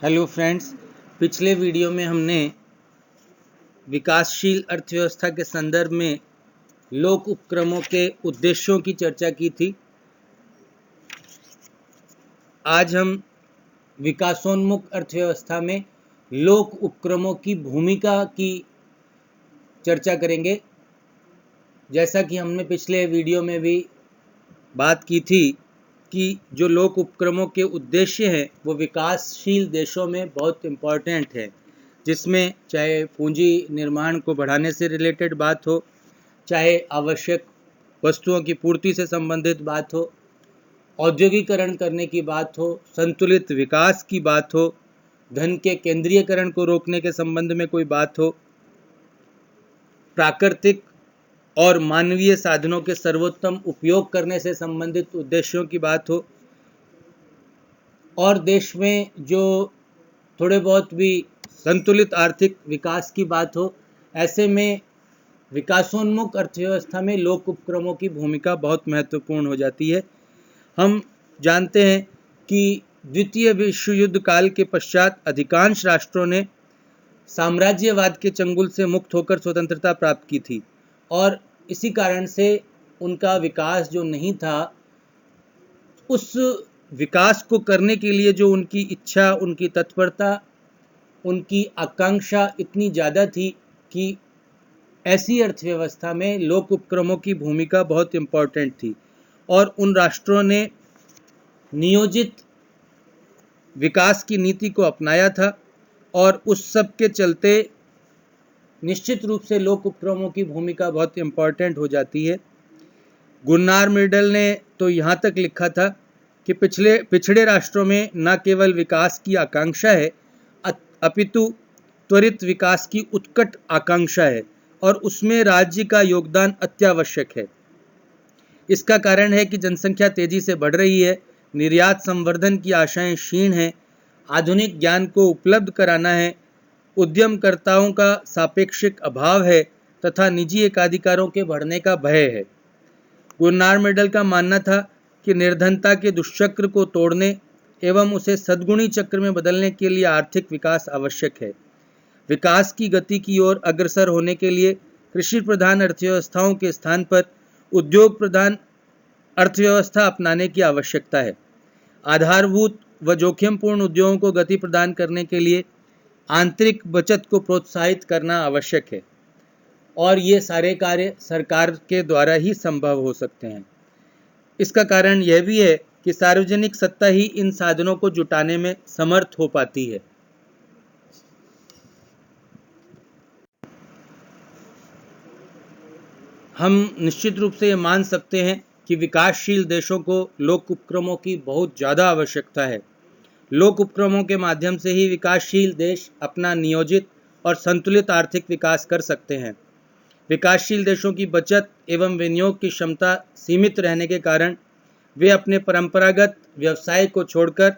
Hello friends, पिछले video में हमने विकासशील अर्थव्यवस्था के संदर्भ में लोक उपक्रमों के उद्देश्यों की चर्चा की थी। आज हम विकासोन्मुख अर्थव्यवस्था में लोक उपक्रमों की भूमिका की चर्चा करेंगे। जैसा कि हमने पिछले वीडियो में भी बात की थी कि जो लोक उपक्रमों के उद्देश्य हैं वो विकासशील देशों में बहुत इम्पॉर्टेंट है, जिसमें चाहे पूंजी निर्माण को बढ़ाने से रिलेटेड बात हो, चाहे आवश्यक वस्तुओं की पूर्ति से संबंधित बात हो, औद्योगिकरण करने की बात हो, संतुलित विकास की बात हो, धन के केंद्रीयकरण को रोकने के संबंध में कोई बात हो, प्राकृतिक और मानवीय साधनों के सर्वोत्तम उपयोग करने से संबंधित उद्देश्यों की बात हो, और देश में जो थोड़े बहुत भी संतुलित आर्थिक विकास की बात हो, ऐसे में विकासोन्मुख अर्थव्यवस्था में लोक उपक्रमों की भूमिका बहुत महत्वपूर्ण हो जाती है। हम जानते हैं कि द्वितीय विश्व युद्ध काल के पश्चात अधिकांश राष्ट्रों ने साम्राज्यवाद के चंगुल से मुक्त होकर स्वतंत्रता प्राप्त की थी, और इसी कारण से उनका विकास जो नहीं था, उस विकास को करने के लिए जो उनकी इच्छा, उनकी तत्परता, उनकी आकांक्षा इतनी ज़्यादा थी कि ऐसी अर्थव्यवस्था में लोक उपक्रमों की भूमिका बहुत इम्पॉर्टेंट थी, और उन राष्ट्रों ने नियोजित विकास की नीति को अपनाया था, और उस सब के चलते निश्चित रूप से लोक उपक्रमों की भूमिका बहुत इम्पॉर्टेंट हो जाती है। गुन्नार मिर्डल ने तो यहाँ तक लिखा था कि पिछड़े राष्ट्रों में न केवल विकास की आकांक्षा है, अपितु त्वरित विकास की उत्कट आकांक्षा है, और उसमें राज्य का योगदान अत्यावश्यक है। इसका कारण है कि जनसंख्या तेजी से बढ़ रही है, निर्यात संवर्धन की आशाएं क्षीण हैं, आधुनिक ज्ञान को उपलब्ध कराना है, उद्यमकर्ताओं का सापेक्षिक अभाव है तथा निजी एकाधिकारों के बढ़ने का भय है। गुन्नार मिर्डल का मानना था कि निर्धनता के दुष्चक्र को तोड़ने एवं उसे सद्गुणी चक्र में बदलने के लिए आर्थिक विकास आवश्यक है। विकास की गति की ओर अग्रसर होने के लिए कृषि प्रधान अर्थव्यवस्थाओं के स्थान पर उद्योग प्रधान अर्थव्यवस्था अपनाने की आवश्यकता है। आधारभूत व जोखिमपूर्ण उद्योगों को गति प्रदान करने के लिए आंतरिक बचत को प्रोत्साहित करना आवश्यक है, और ये सारे कार्य सरकार के द्वारा ही संभव हो सकते हैं। इसका कारण यह भी है कि सार्वजनिक सत्ता ही इन साधनों को जुटाने में समर्थ हो पाती है। हम निश्चित रूप से ये मान सकते हैं कि विकासशील देशों को लोक उपक्रमों की बहुत ज़्यादा आवश्यकता है। लोक उपक्रमों के माध्यम से ही विकासशील देश अपना नियोजित और संतुलित आर्थिक विकास कर सकते हैं। विकासशील देशों की बचत एवं विनियोग की क्षमता सीमित रहने के कारण वे अपने परंपरागत व्यवसाय को छोड़कर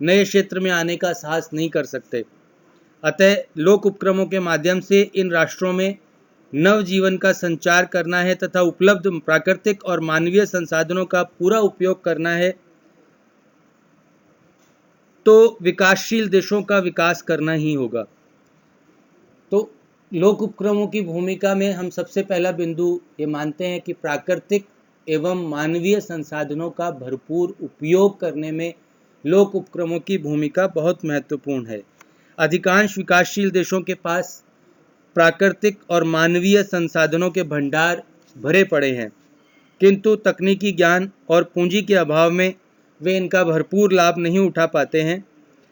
नए क्षेत्र में आने का साहस नहीं कर सकते। अतः लोक उपक्रमों के माध्यम से इन राष्ट्रों में नव जीवन का संचार करना है तथा उपलब्ध प्राकृतिक और मानवीय संसाधनों का पूरा उपयोग करना है, तो विकासशील देशों का विकास करना ही होगा। तो लोक उपक्रमों की भूमिका में हम सबसे पहला बिंदु ये मानते हैं कि प्राकृतिक एवं मानवीय संसाधनों का भरपूर उपयोग करने में लोक उपक्रमों की भूमिका बहुत महत्वपूर्ण है। अधिकांश विकासशील देशों के पास प्राकृतिक और मानवीय संसाधनों के भंडार भरे पड़े हैं, किंतु तकनीकी ज्ञान और पूंजी के अभाव में वे इनका भरपूर लाभ नहीं उठा पाते हैं।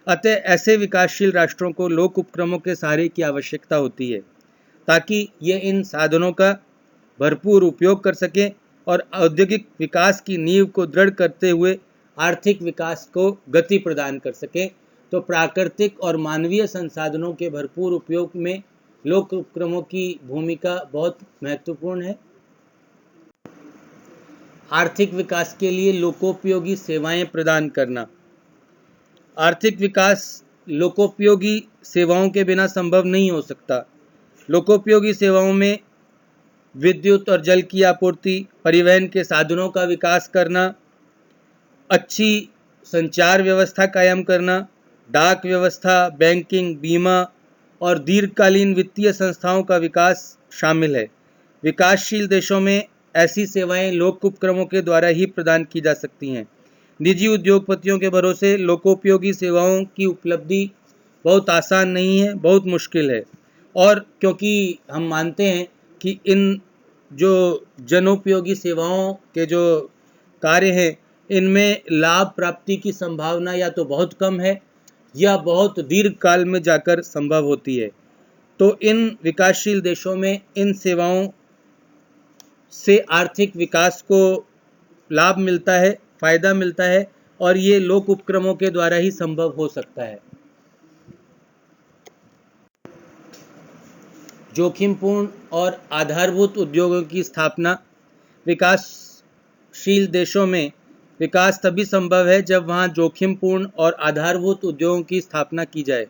अतः ऐसे विकासशील राष्ट्रों को लोक उपक्रमों के सहारे की आवश्यकता होती है, ताकि ये इन साधनों का भरपूर उपयोग कर सकें और औद्योगिक विकास की नींव को दृढ़ करते हुए आर्थिक विकास को गति प्रदान कर सकें। तो प्राकृतिक और मानवीय संसाधनों के भरपूर उपयोग में लोक उपक्रमों की भूमिका बहुत महत्वपूर्ण है। आर्थिक विकास के लिए लोकोपयोगी सेवाएं प्रदान करना। आर्थिक विकास लोकोपयोगी सेवाओं के बिना संभव नहीं हो सकता। लोकोपयोगी सेवाओं में विद्युत और जल की आपूर्ति, परिवहन के साधनों का विकास करना, अच्छी संचार व्यवस्था कायम करना, डाक व्यवस्था, बैंकिंग, बीमा और दीर्घकालीन वित्तीय संस्थाओं का विकास शामिल है। विकासशील देशों में ऐसी सेवाएं लोक उपक्रमों के द्वारा ही प्रदान की जा सकती हैं। निजी उद्योगपतियों के भरोसे लोकोपयोगी सेवाओं की उपलब्धि बहुत आसान नहीं है, बहुत मुश्किल है। और क्योंकि हम मानते हैं कि इन जो जनोपयोगी सेवाओं के जो कार्य हैं, इनमें लाभ प्राप्ति की संभावना या तो बहुत कम है या बहुत दीर्घ काल में जाकर संभव होती है। तो इन विकासशील देशों में इन सेवाओं से आर्थिक विकास को लाभ मिलता है, फायदा मिलता है, और ये लोक उपक्रमों के द्वारा ही संभव हो सकता है। जोखिमपूर्ण और आधारभूत उद्योगों की स्थापना। विकासशील देशों में विकास तभी संभव है जब वहाँ जोखिमपूर्ण और आधारभूत उद्योगों की स्थापना की जाए।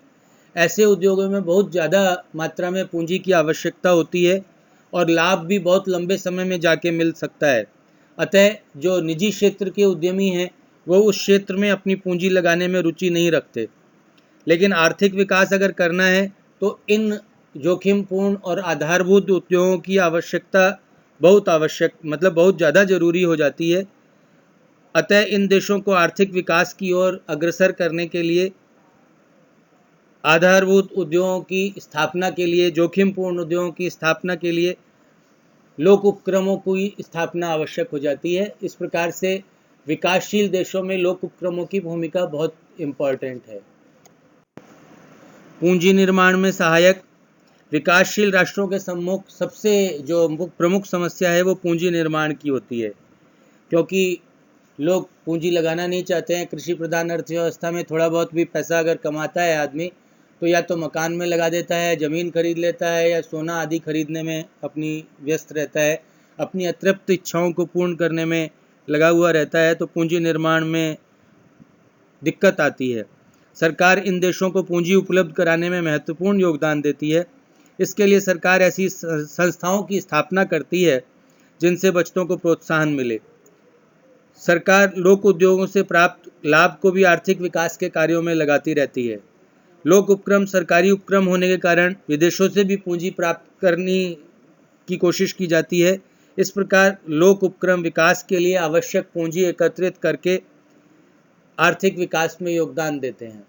ऐसे उद्योगों में बहुत ज़्यादा मात्रा में पूंजी की आवश्यकता होती है और लाभ भी बहुत लंबे समय में जाके मिल सकता है। अतः जो निजी क्षेत्र के उद्यमी हैं वो उस क्षेत्र में अपनी पूंजी लगाने में रुचि नहीं रखते। लेकिन आर्थिक विकास अगर करना है तो इन जोखिमपूर्ण और आधारभूत उद्योगों की आवश्यकता बहुत ज़्यादा जरूरी हो जाती है। अतः इन देशों को आर्थिक विकास की ओर अग्रसर करने के लिए आधारभूत उद्योगों की स्थापना के लिए, जोखिमपूर्ण उद्योगों की स्थापना के लिए लोक उपक्रमों की स्थापना आवश्यक हो जाती है। इस प्रकार से विकासशील देशों में लोक उपक्रमों की भूमिका बहुत इम्पॉर्टेंट है। पूंजी निर्माण में सहायक। विकासशील राष्ट्रों के सम्मुख सबसे जो प्रमुख समस्या है वो पूंजी निर्माण की होती है, क्योंकि लोग पूंजी लगाना नहीं चाहते हैं। कृषि प्रधान अर्थव्यवस्था में थोड़ा बहुत भी पैसा अगर कमाता है आदमी तो या तो मकान में लगा देता है, ज़मीन खरीद लेता है, या सोना आदि खरीदने में अपनी व्यस्त रहता है, अपनी अतृप्त इच्छाओं को पूर्ण करने में लगा हुआ रहता है। तो पूंजी निर्माण में दिक्कत आती है। सरकार इन देशों को पूंजी उपलब्ध कराने में महत्वपूर्ण योगदान देती है। इसके लिए सरकार ऐसी संस्थाओं की स्थापना करती है जिनसे बचतों को प्रोत्साहन मिले। सरकार लोक उद्योगों से प्राप्त लाभ को भी आर्थिक विकास के कार्यों में लगाती रहती है। लोक उपक्रम सरकारी उपक्रम होने के कारण विदेशों से भी पूंजी प्राप्त करने की कोशिश की जाती है। इस प्रकार लोक उपक्रम विकास के लिए आवश्यक पूंजी एकत्रित करके आर्थिक विकास में योगदान देते हैं।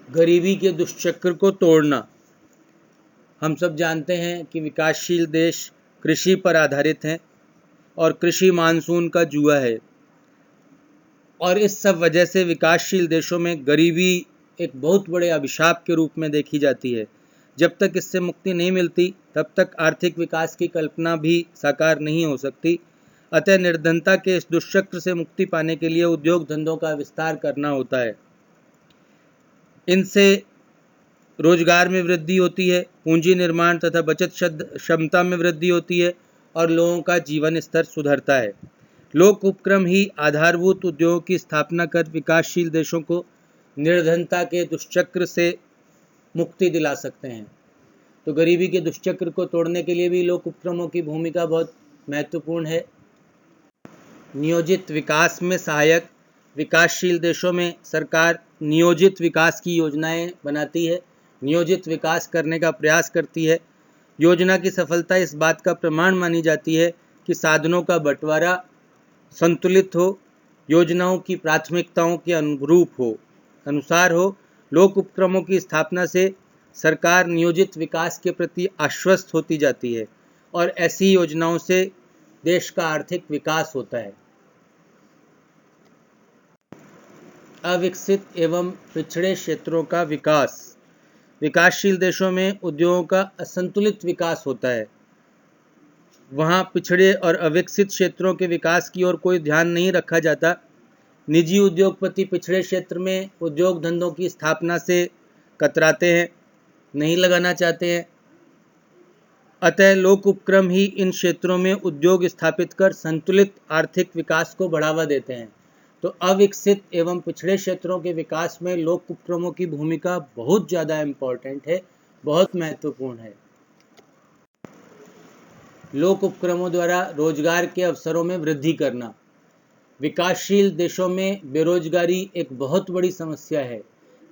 गरीबी के दुष्चक्र को तोड़ना। हम सब जानते हैं कि विकासशील देश कृषि पर आधारित हैं और कृषि मानसून का जुआ है, और इस सब वजह से विकासशील देशों में गरीबी एक बहुत बड़े अभिशाप के रूप में देखी जाती है। जब तक इससे मुक्ति नहीं मिलती तब तक आर्थिक विकास की कल्पना भी साकार नहीं हो सकती। अतः निर्धनता के इस दुष्चक्र से मुक्ति पाने के लिए उद्योग धंधों का विस्तार करना होता है। इनसे रोजगार में वृद्धि होती है, पूंजी निर्माण तथा बचत क्षमता में वृद्धि होती है और लोगों का जीवन स्तर सुधरता है। लोक उपक्रम ही आधारभूत उद्योगों की स्थापना कर विकासशील देशों को निर्धनता के दुष्चक्र से मुक्ति दिला सकते हैं। तो गरीबी के दुष्चक्र को तोड़ने के लिए भी लोक उपक्रमों की भूमिका बहुत महत्वपूर्ण है। नियोजित विकास में सहायक। विकासशील देशों में सरकार नियोजित विकास की योजनाएं बनाती है, नियोजित विकास करने का प्रयास करती है। योजना की सफलता इस बात का प्रमाण मानी जाती है कि साधनों का बंटवारा संतुलित हो, योजनाओं की प्राथमिकताओं के अनुसार हो। लोक उपक्रमों की स्थापना से सरकार नियोजित विकास के प्रति आश्वस्त होती जाती है और ऐसी योजनाओं से देश का आर्थिक विकास होता है। अविकसित एवं पिछड़े क्षेत्रों का विकास। विकासशील देशों में उद्योगों का असंतुलित विकास होता है। वहाँ पिछड़े और अविकसित क्षेत्रों के विकास की ओर कोई ध्यान नहीं रखा जाता। निजी उद्योगपति पिछड़े क्षेत्र में उद्योग धंधों की स्थापना से कतराते हैं, नहीं लगाना चाहते हैं। अतः लोक उपक्रम ही इन क्षेत्रों में उद्योग स्थापित कर संतुलित आर्थिक विकास को बढ़ावा देते हैं। तो अविकसित एवं पिछड़े क्षेत्रों के विकास में लोक उपक्रमों की भूमिका बहुत ज़्यादा इम्पॉर्टेंट है, बहुत महत्वपूर्ण है। लोक उपक्रमों द्वारा रोजगार के अवसरों में वृद्धि करना। विकासशील देशों में बेरोजगारी एक बहुत बड़ी समस्या है।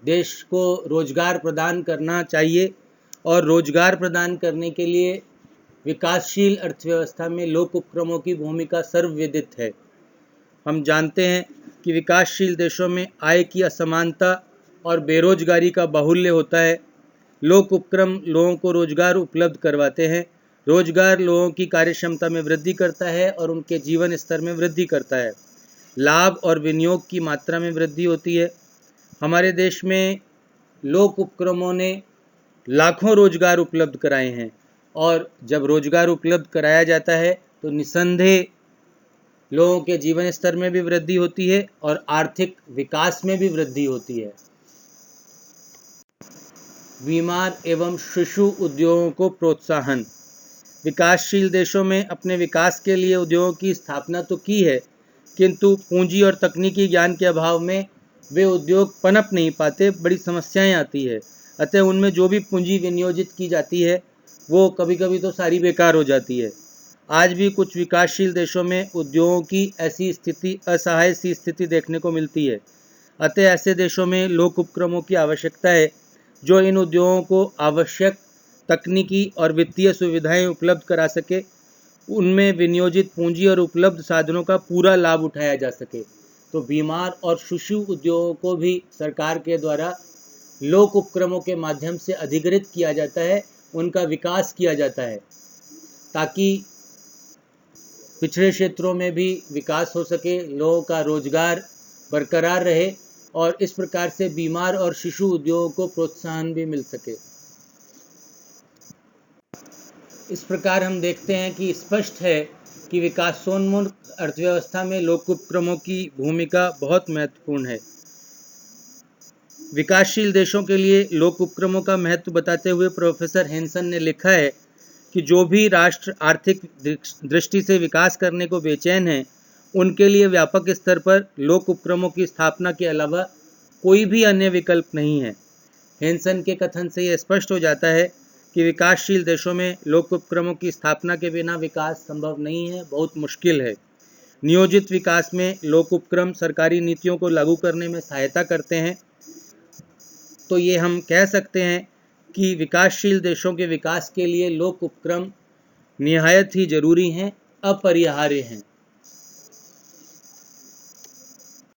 देश को रोजगार प्रदान करना चाहिए और रोजगार प्रदान करने के लिए विकासशील अर्थव्यवस्था में लोक उपक्रमों की भूमिका सर्वविदित है। हम जानते हैं कि विकासशील देशों में आय की असमानता और बेरोजगारी का बाहुल्य होता है। लोक उपक्रम लोगों को रोजगार उपलब्ध करवाते हैं। रोजगार लोगों की कार्यक्षमता में वृद्धि करता है और उनके जीवन स्तर में वृद्धि करता है। लाभ और विनियोग की मात्रा में वृद्धि होती है। हमारे देश में लोक उपक्रमों ने लाखों रोजगार उपलब्ध कराए हैं और जब रोजगार उपलब्ध कराया जाता है तो निसंदेह लोगों के जीवन स्तर में भी वृद्धि होती है और आर्थिक विकास में भी वृद्धि होती है। बीमार एवं शिशु उद्योगों को प्रोत्साहन। विकासशील देशों में अपने विकास के लिए उद्योगों की स्थापना तो की है, किंतु पूंजी और तकनीकी ज्ञान के अभाव में वे उद्योग पनप नहीं पाते, बड़ी समस्याएं आती है। अतः उनमें जो भी पूंजी विनियोजित की जाती है वो कभी कभी तो सारी बेकार हो जाती है। आज भी कुछ विकासशील देशों में उद्योगों की ऐसी स्थिति, असहाय सी स्थिति देखने को मिलती है। अतः ऐसे देशों में लोक उपक्रमों की आवश्यकता है जो इन उद्योगों को आवश्यक तकनीकी और वित्तीय सुविधाएं उपलब्ध करा सके, उनमें विनियोजित पूंजी और उपलब्ध साधनों का पूरा लाभ उठाया जा सके। तो बीमार और शिशु उद्योगों को भी सरकार के द्वारा लोक उपक्रमों के माध्यम से अधिग्रहित किया जाता है, उनका विकास किया जाता है ताकि पिछड़े क्षेत्रों में भी विकास हो सके, लोगों का रोजगार बरकरार रहे और इस प्रकार से बीमार और शिशु उद्योगों को प्रोत्साहन भी मिल सके। इस प्रकार हम देखते हैं कि स्पष्ट है कि विकासोन्मुख अर्थव्यवस्था में लोक उपक्रमों की भूमिका बहुत महत्वपूर्ण है। विकासशील देशों के लिए लोक उपक्रमों का महत्व बताते हुए प्रोफेसर हेंसन ने लिखा है कि जो भी राष्ट्र आर्थिक दृष्टि से विकास करने को बेचैन हैं, उनके लिए व्यापक स्तर पर लोक उपक्रमों की स्थापना के अलावा कोई भी अन्य विकल्प नहीं है। हेंसन के कथन से यह स्पष्ट हो जाता है कि विकासशील देशों में लोक उपक्रमों की स्थापना के बिना विकास संभव नहीं है, बहुत मुश्किल है। नियोजित विकास में लोक उपक्रम सरकारी नीतियों को लागू करने में सहायता करते हैं। तो ये हम कह सकते हैं कि विकासशील देशों के विकास के लिए लोक उपक्रम निहायत ही जरूरी हैं, अपरिहार्य हैं।